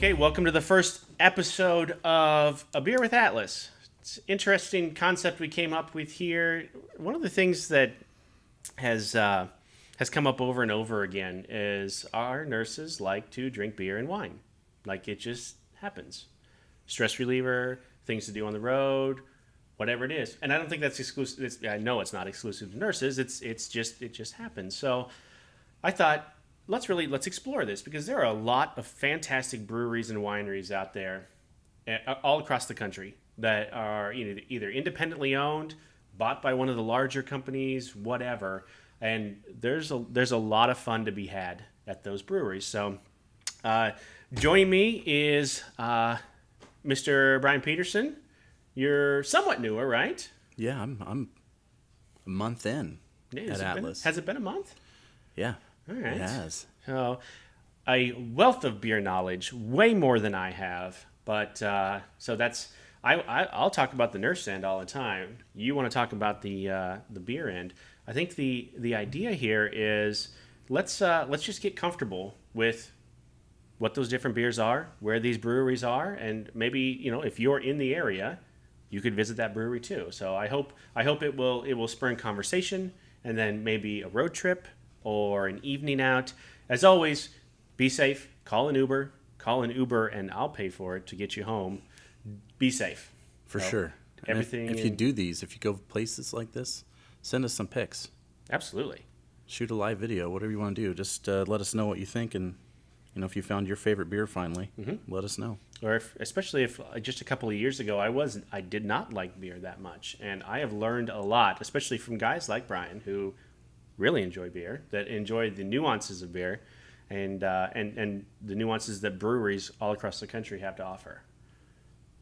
Okay, welcome to the first episode of A Beer with Atlas. It's an interesting concept we came up with here. One of the things that has come up over and over again is our nurses like to drink beer and wine. Like it just happens. Stress reliever, things to do on the road, whatever it is. And I don't think that's exclusive. I know it's not exclusive to nurses. It just happens. So I thought, let's explore this, because there are a lot of fantastic breweries and wineries out there all across the country that are either independently owned, bought by one of the larger companies, whatever. And there's a lot of fun to be had at those breweries. So joining me is Mr. Brian Peterson. You're somewhat newer, right? Yeah, I'm a month in at Atlas. Has it been a month? Yeah. All right. It has. So, a wealth of beer knowledge, way more than I have. But so that's I'll talk about the nurse end all the time. You want to talk about the beer end. I think the idea here is let's just get comfortable with what those different beers are, where these breweries are, and maybe if you're in the area, you could visit that brewery too. So I hope it will spur conversation, and then maybe a road trip or an evening out. As always, be safe. Call an Uber, and I'll pay for it to get you home. Be safe. For sure. Everything. If you do these, if you go places like this, send us some pics. Absolutely. Shoot a live video, whatever you want to do. Just let us know what you think, and if you found your favorite beer finally, let us know. Or especially if just a couple of years ago I did not like beer that much, and I have learned a lot, especially from guys like Brian who really enjoy beer, that enjoy the nuances of beer, and the nuances that breweries all across the country have to offer.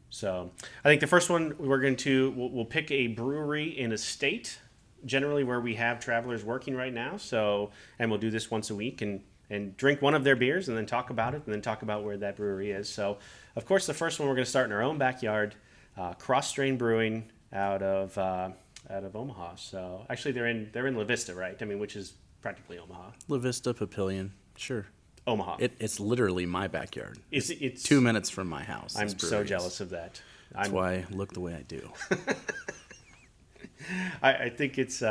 So I think the first one we'll pick a brewery in a state, generally where we have travelers working right now. So, and we'll do this once a week and drink one of their beers and then talk about it and then talk about where that brewery is. So, of course, the first one we're going to start in our own backyard, Kros Strain Brewing out of Omaha. So actually they're in La Vista, right? I mean, which is practically Omaha. La Vista, Papillion, sure. Omaha. It's literally my backyard. It's 2 minutes from my house. I'm so jealous of that. That's why I look the way I do. I think it's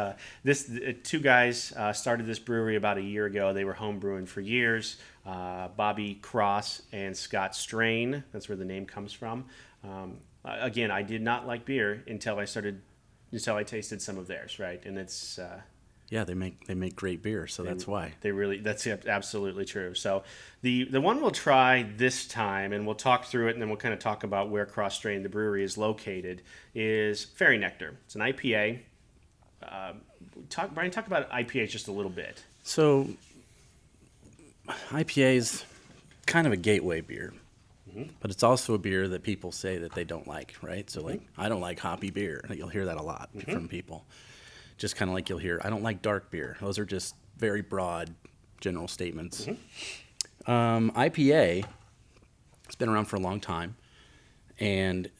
two guys started this brewery about a year ago. They were home brewing for years. Bobby Kros and Scott Strain. That's where the name comes from. Again, I did not like beer until I tasted some of theirs, right? And it's yeah, they make great beer, so that's why. That's absolutely true. So the one we'll try this time, and we'll talk through it, and then we'll kind of talk about where Kros Strain, the brewery, is located, is Fairy Nectar. It's an IPA. Brian, talk about IPA just a little bit. So IPA is kind of a gateway beer. But it's also a beer that people say that they don't like, right? So, like, I don't like hoppy beer. You'll hear that a lot from people. Just kind of like you'll hear, I don't like dark beer. Those are just very broad, general statements. IPA, it's been around for a long time, and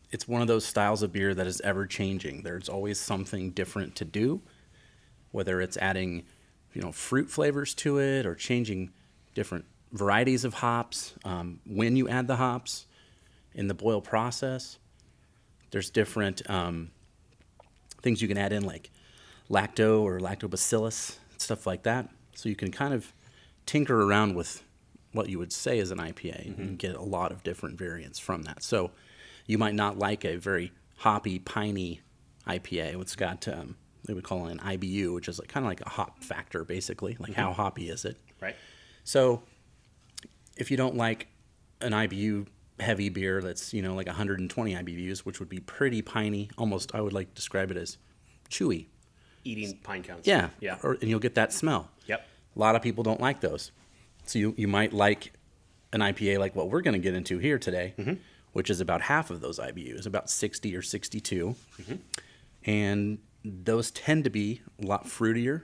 it's one of those styles of beer that is ever changing. There's always something different to do, whether it's adding, fruit flavors to it or changing different varieties of hops, when you add the hops in the boil process. There's different things you can add in, like lacto or lactobacillus, stuff like that. So you can kind of tinker around with what you would say is an IPA and get a lot of different variants from that. So you might not like a very hoppy, piney IPA. It's got, they would call it an IBU, which is kind of like a hop factor, basically. Like how hoppy is it? Right. So if you don't like an IBU heavy beer that's, like 120 IBUs, which would be pretty piney, almost I would like to describe it as chewy. Eating pine cones. Yeah. Yeah. And you'll get that smell. Yep. A lot of people don't like those. So you might like an IPA like what we're going to get into here today, which is about half of those IBUs, about 60 or 62. And those tend to be a lot fruitier,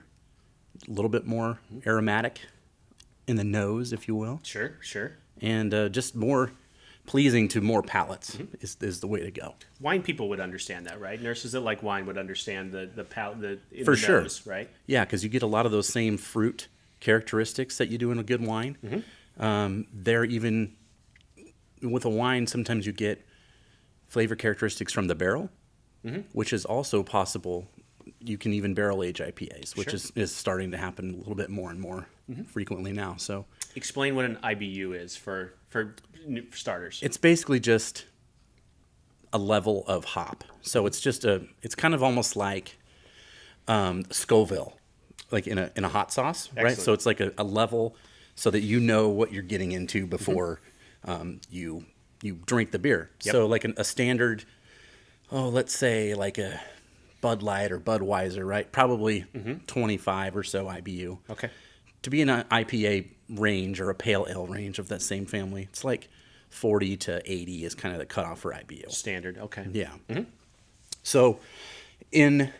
a little bit more aromatic in the nose, if you will. Sure. And just more pleasing to more palates is the way to go. Wine people would understand that, right? Nurses that like wine would understand the palate, For sure. nose, right? Yeah, because you get a lot of those same fruit characteristics that you do in a good wine. They're even with a wine, sometimes you get flavor characteristics from the barrel, which is also possible. You can even barrel age IPAs, which is starting to happen a little bit more and more frequently now. So Explain what an IBU is for starters. it's basically just a level of hop. So it's kind of almost like Scoville, like in a hot sauce, right? Excellent. So it's like a level so that you know what you're getting into before you drink the beer. Yep. So like a standard, let's say like a Bud Light or Budweiser, right? Probably 25 or so IBU. Okay. To be in an IPA range or a pale ale range of that same family, it's like 40 to 80 is kind of the cutoff for IBU. Standard. Okay. Yeah. So in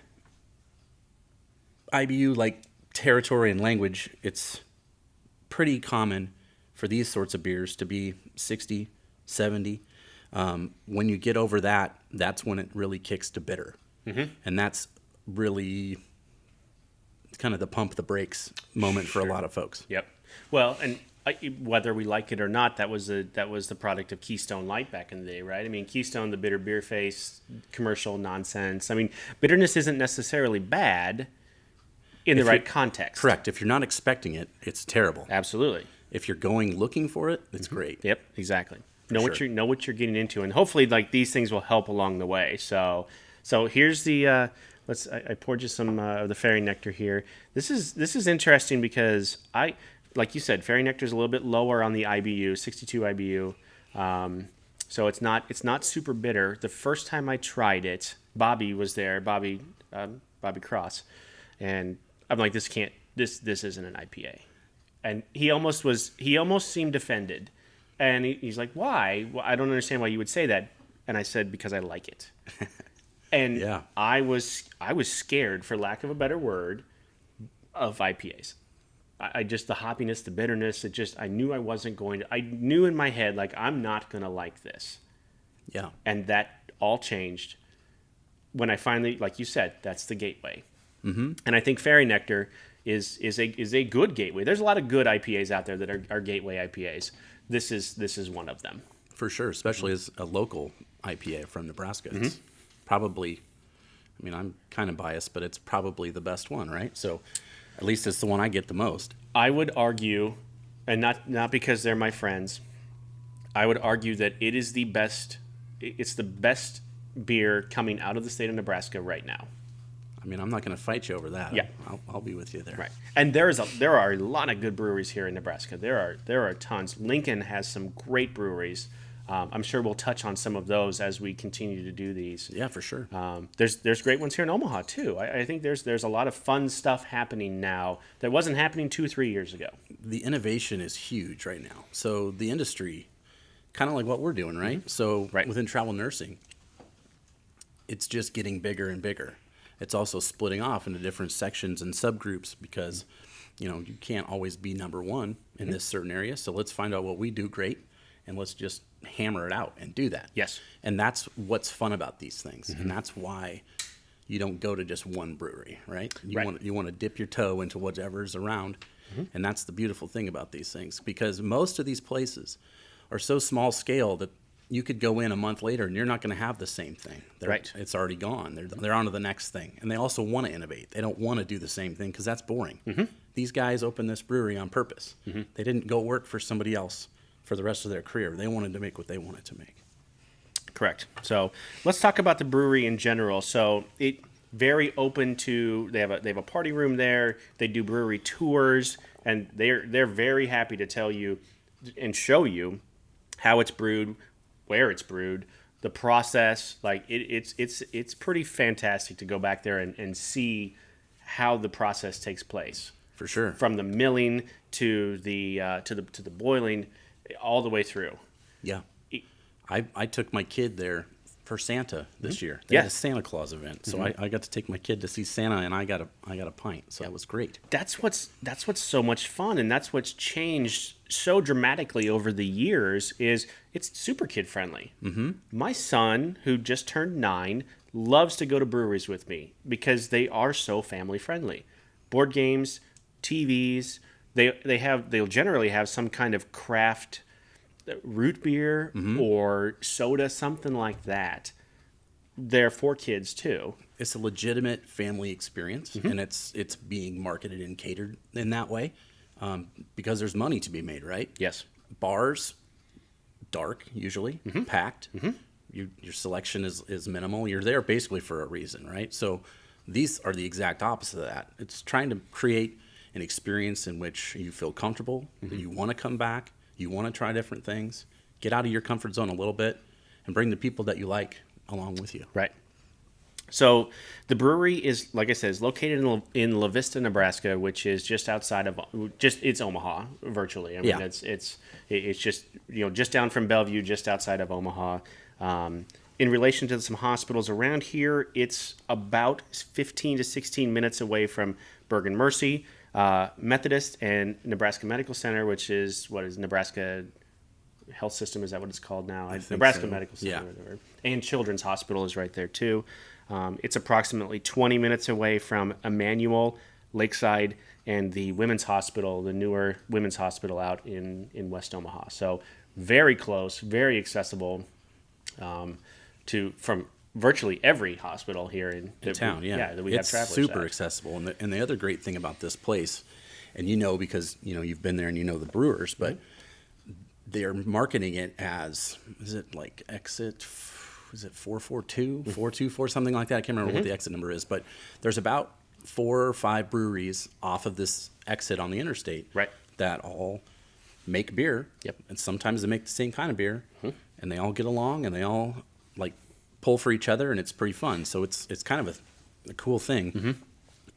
IBU, like territory and language, it's pretty common for these sorts of beers to be 60, 70. When you get over that, that's when it really kicks to bitter. And that's really kind of the pump the brakes moment for a lot of folks. Yep. Well, and whether we like it or not, that was the product of Keystone Light back in the day, right? I mean, Keystone, the bitter beer face, commercial nonsense. I mean, bitterness isn't necessarily bad in the right context. Correct. If you're not expecting it, it's terrible. Absolutely. If you're going looking for it, it's great. Yep. Exactly. Know what you're getting into, and hopefully, like these things will help along the way. So here's the I poured you some of the Fairy Nectar here. This is interesting because like you said, Fairy Nectar is a little bit lower on the IBU, 62 IBU. So it's not super bitter. The first time I tried it, Bobby was there, Bobby Kros, and I'm like, this isn't an IPA, and he almost seemed offended, and he's like, why? Well, I don't understand why you would say that, and I said because I like it. And Yeah. I was scared, for lack of a better word, of IPAs. I just, the hoppiness, the bitterness, I knew I wasn't going to, I knew in my head, like, I'm not going to like this. Yeah. And that all changed when I finally, like you said, that's the gateway. And I think Fairy Nectar is a good gateway. There's a lot of good IPAs out there that are gateway IPAs. This is one of them. For sure, especially as a local IPA from Nebraska. It's probably, I mean, I'm kind of biased, but it's probably the best one, right? So at least it's the one I get the most. I would argue, and not because they're my friends, I would argue that it is the best. It's the best beer coming out of the state of Nebraska right now. I mean, I'm not going to fight you over that. Yeah. I'll be with you there. Right, and there are a lot of good breweries here in Nebraska. There are tons. Lincoln has some great breweries. I'm sure we'll touch on some of those as we continue to do these. Yeah, for sure. There's great ones here in Omaha too. I think there's a lot of fun stuff happening now that wasn't happening 2-3 years ago. The innovation is huge right now. So the industry, kind of like what we're doing, right? So within travel nursing, it's just getting bigger and bigger. It's also splitting off into different sections and subgroups because, you can't always be number one in this certain area. So let's find out what we do great and let's just hammer it out and do that. Yes. And that's what's fun about these things. And that's why you don't go to just one brewery, right? You want to dip your toe into whatever's around. And that's the beautiful thing about these things, because most of these places are so small scale that you could go in a month later and you're not going to have the same thing. It's already gone. They're on to the next thing. And they also want to innovate. They don't want to do the same thing because that's boring. These guys opened this brewery on purpose. They didn't go work for somebody else for the rest of their career. They wanted to make what they wanted to make. Correct. So let's talk about the brewery in general. So it very open to, they have a party room there. They do brewery tours, and they're very happy to tell you and show you how it's brewed, where it's brewed, the process. Like it's pretty fantastic to go back there and see how the process takes place. For sure. From the milling to the boiling, all the way through. Yeah. I took my kid there for Santa this year. They had a Santa Claus event. So I got to take my kid to see Santa, and I got a pint. So that was great. That's what's so much fun, and that's what's changed so dramatically over the years is it's super kid friendly. My son, who just turned 9, loves to go to breweries with me because they are so family friendly. Board games, TVs, they'll generally have some kind of craft root beer or soda, something like that. They're for kids too. It's a legitimate family experience, and it's being marketed and catered in that way, because there's money to be made, right? Yes. Bars, dark usually, packed. Your selection is minimal. You're there basically for a reason, right? So these are the exact opposite of that. It's trying to create an experience in which you feel comfortable, that you want to come back, you want to try different things, get out of your comfort zone a little bit, and bring the people that you like along with you. Right. So the brewery is, like I said, is located in La Vista, Nebraska, which is just outside of it's Omaha virtually. I mean, Yeah. it's just just down from Bellevue, just outside of Omaha. In relation to some hospitals around here, it's about 15 to 16 minutes away from Bergen Mercy, Methodist, and Nebraska Medical Center, which is Nebraska Health System, is that what it's called now? Nebraska so. Medical Center. Yeah. Or whatever. And Children's Hospital is right there too. It's approximately 20 minutes away from Emmanuel, Lakeside, and the Women's Hospital, the newer Women's Hospital out in West Omaha. So very close, very accessible from virtually every hospital here in Town. that we have It's travelers super at. accessible, and the other great thing about this place, and because you've been there and you know the brewers, but they're marketing it as, is it like exit? Is it 442, 424, something like that? I can't remember what the exit number is, but there's about 4 or 5 breweries off of this exit on the interstate, Right. that all make beer. Yep. And sometimes they make the same kind of beer, and they all get along, and they all like pull for each other, and it's pretty fun. So it's kind of a cool thing,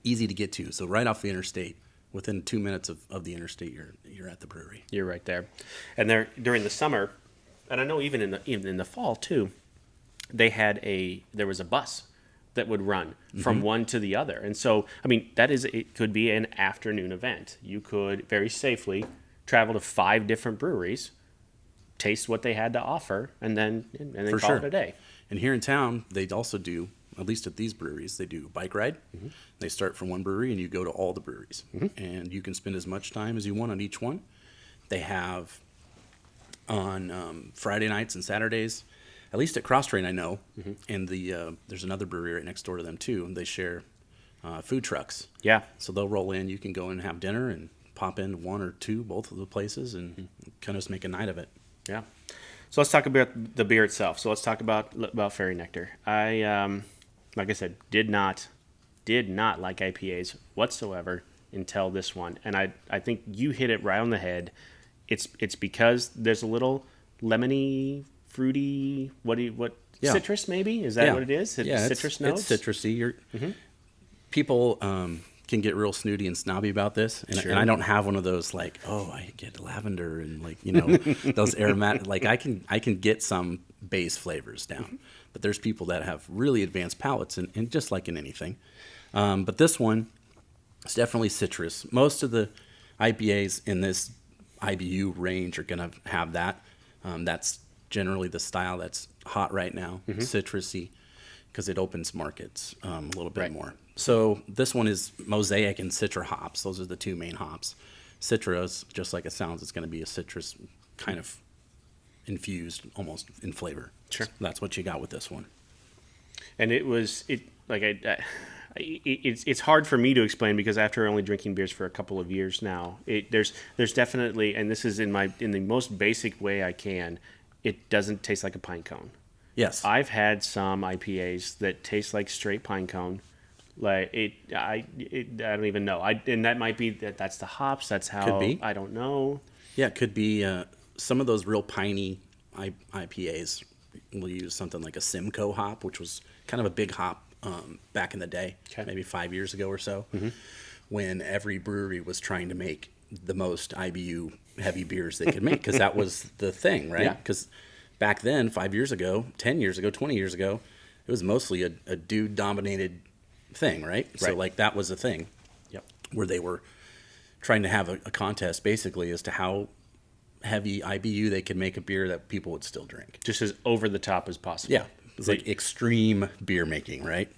easy to get to. So right off the interstate, within 2 minutes of the interstate, you're at the brewery. You're right there. And there during the summer, and I know even in the fall too, there was a bus that would run from one to the other. And so, I mean, it could be an afternoon event. You could very safely travel to 5 different breweries, taste what they had to offer, and then For call sure. it a day. And here in town, they also do, at least at these breweries, they do a bike ride. They start from one brewery, and you go to all the breweries. And you can spend as much time as you want on each one. They have on Friday nights and Saturdays, at least at Cross Train I know, and there's another brewery right next door to them too, and they share food trucks. Yeah. So they'll roll in, you can go and have dinner and pop in 1 or 2, both of the places, and kind of just make a night of it. Yeah. So let's talk about the beer itself. So let's talk about Fairy Nectar. I, like I said, did not like IPAs whatsoever until this one, and I think you hit it right on the head. It's because there's a little lemony, fruity, Yeah. citrus maybe? Is that what it is? Yeah, Citrus notes? It's citrusy. People can get real snooty and snobby about this, and, Sure. and I don't have one of those like, oh, I get lavender and those aromatic. Like I can get some base flavors down, but there's people that have really advanced palates, and just like in anything. But this one, it's definitely citrus. Most of the IPAs in this IBU range are going to have that. That's generally the style that's hot right now, citrusy, because it opens markets a little bit Right. more. So this one is Mosaic and Citra hops. Those are the 2 main hops. Citra is, just like it sounds, it's going to be a citrus kind of infused almost in flavor. Sure. So that's what you got with this one. And it's hard for me to explain because after only drinking beers for a couple of years now, there's definitely, and this is in the most basic way I can, it doesn't taste like a pine cone. Yes. I've had some IPAs that taste like straight pine cone. I don't even know. And that might be that's the hops. That's how. Could be. I don't know. Yeah, it could be some of those real piney IPAs will use something like a Simcoe hop, which was kind of a big hop back in the day, Okay. maybe 5 years ago or so, when every brewery was trying to make the most IBU heavy beers they could make, because that was the thing, right? Yeah. Because back then, 5 years ago, 10 years ago, 20 years ago, it was mostly a dude-dominated thing, right? So, Right. like, that was a thing. Yep. Where they were trying to have a contest, basically, as to how heavy IBU they could make a beer that people would still drink. Just as over the top as possible. Yeah. It's like extreme beer making, right?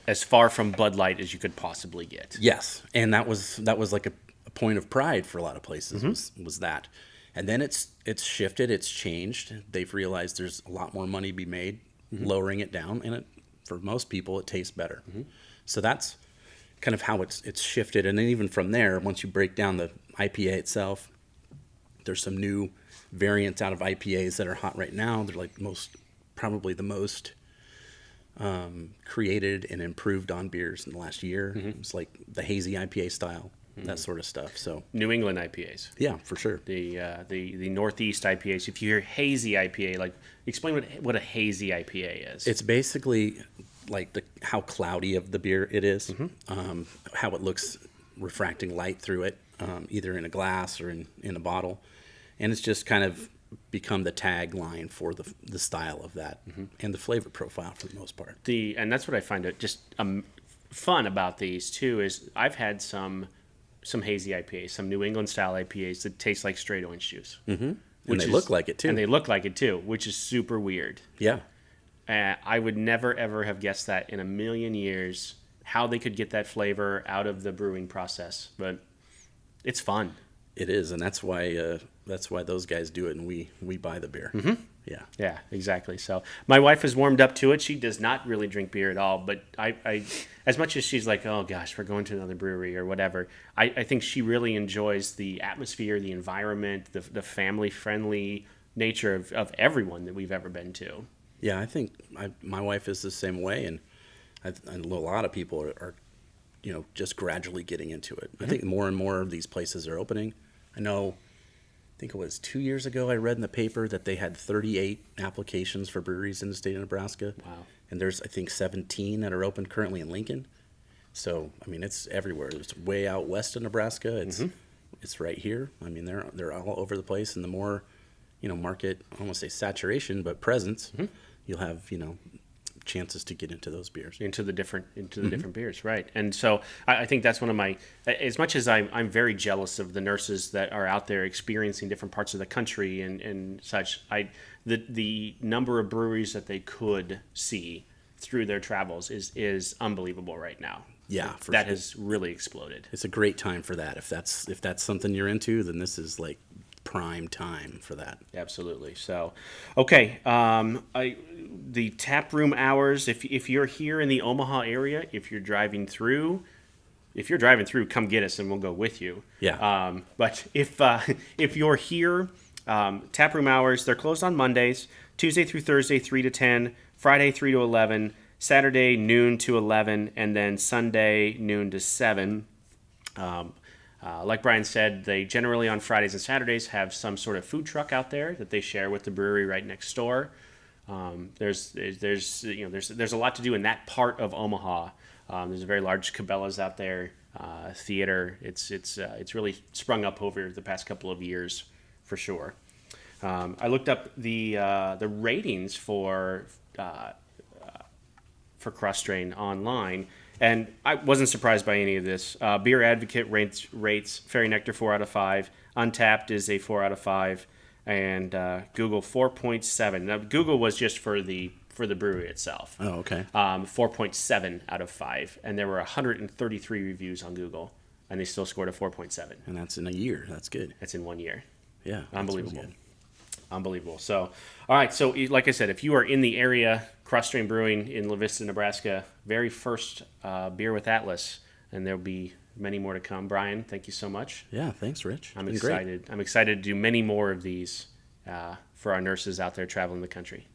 As far from Bud Light as you could possibly get. Yes, and that was like a point of pride for a lot of places, was that. And then it's shifted, it's changed. They've realized there's a lot more money to be made lowering it down, and for most people it tastes better. So that's kind of how it's shifted. And then even from there, once you break down the IPA itself, there's some new variants out of IPAs that are hot right now. They're like probably the most created and improved on beers in the last year. It's like the hazy IPA style, that sort of stuff. So New England IPAs. yeah, for sure. The Northeast IPAs. If you hear hazy IPA, like explain what a hazy IPA is. It's basically like how cloudy of the beer it is, how it looks refracting light through it, either in a glass or in a bottle. And it's just kind of become the tagline for the style of that and the flavor profile for the most part. And that's what I find just fun about these too is I've had some hazy IPAs, some New England style IPAs that taste like straight orange juice. And they look like it too. And they look like it too, which is super weird. Yeah. I would never ever have guessed that in a million years how they could get that flavor out of the brewing process, but it's fun. It is, and that's why those guys do it, and we buy the beer. Yeah, exactly. So my wife is warmed up to it. She does not really drink beer at all, but I as much as she's like, oh gosh, we're going to another brewery or whatever, I think she really enjoys the atmosphere, the environment, the family friendly nature of everyone that we've ever been to. Yeah, I think my wife is the same way, and I know a lot of people are just gradually getting into it. I think more and more of these places are opening. I think it was 2 years ago I read in the paper that they had 38 applications for breweries in the state of Nebraska. Wow. And there's, I think, 17 that are open currently in Lincoln. So, I mean, it's everywhere. It's way out west of Nebraska. It's right here. I mean, they're all over the place. And the more, market, I don't want to say saturation, but presence, you'll have, chances to get into those beers, into the different beers, right? And so I think that's one of my, as much as I'm very jealous of the nurses that are out there experiencing different parts of the country and such, the number of breweries that they could see through their travels is unbelievable right now. Yeah, that has really exploded. It's a great time for that. If that's something you're into, then this is like prime time for that. Absolutely. So, okay. The tap room hours. If you're here in the Omaha area, if you're driving through, come get us and we'll go with you. Yeah. But if you're here, tap room hours. They're closed on Mondays, Tuesday through Thursday, 3 to 10, Friday 3 to 11, Saturday noon to 11, and then Sunday noon to 7. Like Brian said, they generally on Fridays and Saturdays have some sort of food truck out there that they share with the brewery right next door. There's a lot to do in that part of Omaha. There's a very large Cabela's out there, theater. It's really sprung up over the past couple of years for sure. I looked up the ratings for Cross Strain online. And I wasn't surprised by any of this. Beer Advocate rates Fairy Nectar 4 out of 5. Untapped is a 4 out of 5. And Google 4.7. Now, Google was just for the brewery itself. Oh, okay. 4.7 out of 5. And there were 133 reviews on Google. And they still scored a 4.7. And that's in a year. That's good. That's in 1 year. Yeah. Unbelievable. Really Unbelievable. So, all right. So, like I said, if you are in the area, Cross Strain Brewing in La Vista, Nebraska, very first Beer with Atlas, and there'll be many more to come. Brian, thank you so much. Yeah, thanks, Rich. I'm excited. Great. I'm excited to do many more of these for our nurses out there traveling the country.